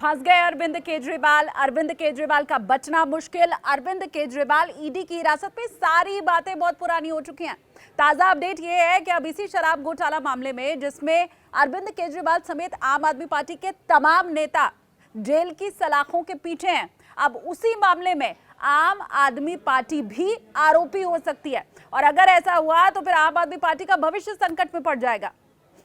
फंस गए अरविंद केजरीवाल का बचना मुश्किल। अरविंद केजरीवाल ईडी की हिरासत में। सारी बातें बहुत पुरानी हो चुकी हैं। ताजा अपडेट ये है कि अब इसी शराब घोटाला मामले में, जिसमें अरविंद केजरीवाल समेत आम आदमी पार्टी के तमाम नेता जेल की सलाखों के पीछे हैं, अब उसी मामले में आम आदमी पार्टी भी आरोपी हो सकती है। और अगर ऐसा हुआ तो फिर आम आदमी पार्टी का भविष्य संकट में पड़ जाएगा।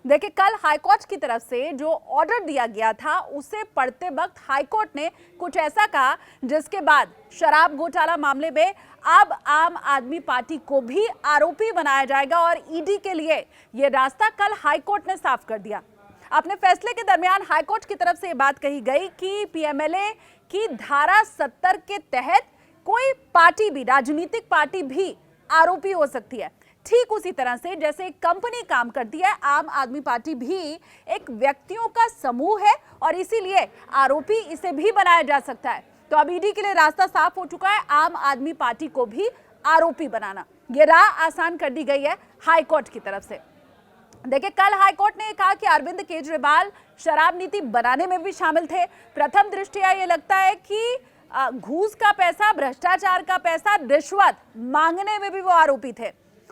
देखिए, कल हाईकोर्ट की तरफ से जो ऑर्डर दिया गया था, उसे पढ़ते वक्त हाईकोर्ट ने कुछ ऐसा कहा जिसके बाद शराब घोटाला मामले में अब आम आदमी पार्टी को भी आरोपी बनाया जाएगा। और ईडी के लिए यह रास्ता कल हाईकोर्ट ने साफ कर दिया। अपने फैसले के दरमियान हाईकोर्ट की तरफ से यह बात कही गई कि पीएमएलए की धारा 70 के तहत कोई पार्टी भी, राजनीतिक पार्टी भी आरोपी हो सकती है। ठीक उसी तरह से जैसे एक कंपनी काम करती है, आम आदमी पार्टी भी एक व्यक्तियों का समूह है और इसीलिए आरोपी इसे भी बनाया जा सकता है। तो अब ईडी के लिए रास्ता साफ हो चुका है, आम आदमी पार्टी को भी आरोपी बनाना। ये राह आसान कर दी गई है हाईकोर्ट की तरफ से। देखिए, कल हाईकोर्ट ने कहा कि अरविंद केजरीवाल शराब नीति बनाने में भी शामिल थे। प्रथम दृष्टया ये लगता है कि घूस का पैसा, भ्रष्टाचार का पैसा, रिश्वत मांगने में भी वो आरोपी थे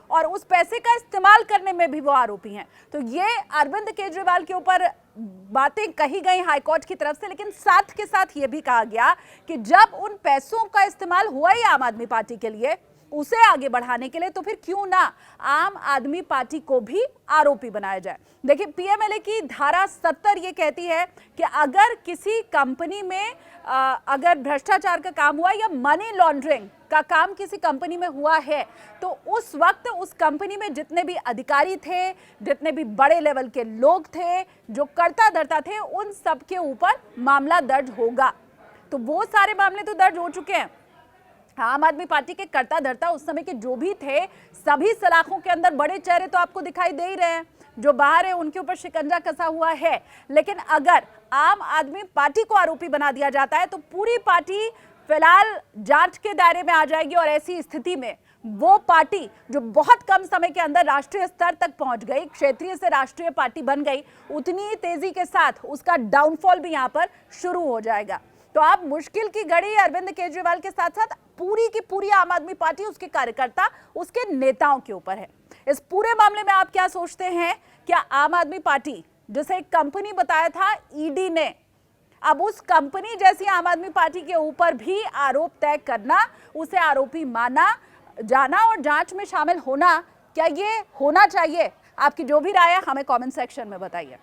और उस पैसे का इस्तेमाल करने में भी वो आरोपी हैं। तो ये अरविंद केजरीवाल के ऊपर बातें कही गई हाईकोर्ट की तरफ से, लेकिन साथ के साथ ये भी कहा गया कि जब उन पैसों का इस्तेमाल हुआ ही आम आदमी पार्टी के लिए, उसे आगे बढ़ाने के लिए, तो फिर क्यों ना आम आदमी पार्टी को भी आरोपी बनाया जाए। देखिए, पीएमएलए की धारा 70 ये कहती है कि अगर किसी कंपनी में अगर भ्रष्टाचार का काम हुआ या मनी लॉन्ड्रिंग का काम किसी कंपनी में हुआ है, तो उस वक्त उस कंपनी में जितने भी अधिकारी थे, जितने भी बड़े लेवल के लोग थे, जो कर्ता धर्ता थे, उन सब के ऊपर मामला दर्ज होगा। तो वो सारे मामले तो दर्ज हो चुके हैं। आम आदमी पार्टी के कर्ता धर्ता उस समय के जो भी थे, सभी सलाखों के अंदर बड़े चेहरे तो आपको दिखाई दे ही रहे हैं। जो बाहर है उनके ऊपर शिकंजा कसा हुआ है। लेकिन अगर आम आदमी पार्टी को आरोपी बना दिया जाता है तो पूरी पार्टी फिलहाल जांच के दायरे में आ जाएगी। और ऐसी स्थिति में वो पार्टी जो बहुत कम समय के अंदर राष्ट्रीय स्तर तक पहुंच गई, क्षेत्रीय से राष्ट्रीय पार्टी बन गई, उतनी तेजी के साथ उसका डाउनफॉल भी यहां पर शुरू हो जाएगा। तो अब मुश्किल की घड़ी अरविंद केजरीवाल के साथ साथ पूरी की पूरी आम आदमी पार्टी, उसके कार्यकर्ता, उसके नेताओं के ऊपर है। इस पूरे मामले में आप क्या सोचते हैं? क्या आम आदमी पार्टी, जिसे एक कंपनी बताया था ईडी ने, अब उस कंपनी जैसी आम आदमी पार्टी के ऊपर भी आरोप तय करना, उसे आरोपी माना जाना और जांच में शामिल होना, क्या ये होना चाहिए? आपकी जो भी राय है हमें कमेंट सेक्शन में बताइए।